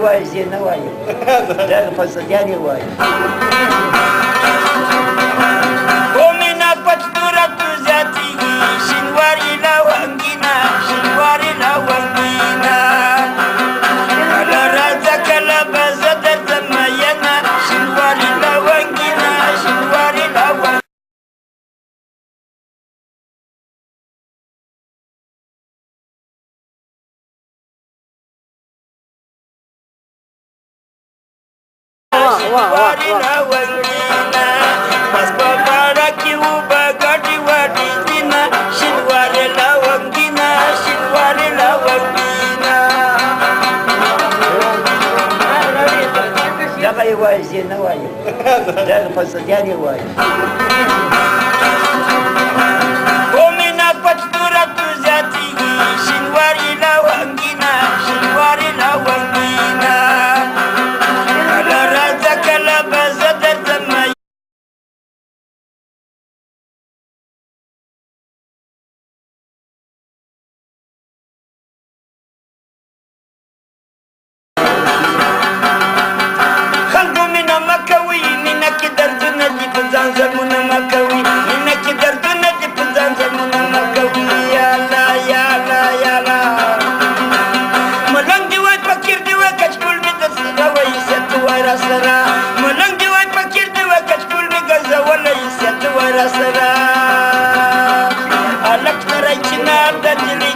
وایي زه نه وایم دغه فسادیان یې وایي ومینه پچتوره تو زیاتېږي شینواري له وانګینه شینواري له وانګینه کله راځه کله به زه درځم مینه شینواري له وانګینه شینواري له وانګینه شینواري له وانګینه بس په غاړه کې اوبه ګډې وډې ځینه شینواري له وانګینه شینواري له وانګینه دغه یې وایي زه نه وایم دغه فسادیان یې وایي ومینه پچتوره تو زیاتېږي شینواري له وانګینه شینواري له وانګینه کله راځه کله به زه درځم خلکو مینه مه کوئ مینه کې دردونه دي په ځان ظلمونه مه کوئ مینه کې دردونه دي په ځان ظلمونه مه کوئ یالا یالا یالا ملنګ دې وای فقیر دې وای کچکول مې درسره وای عزت وای راسره ملنګ دې وای فقیر دې وای کچکول مې ګرځولی عزت وای راسره هلک نری چنار د دلې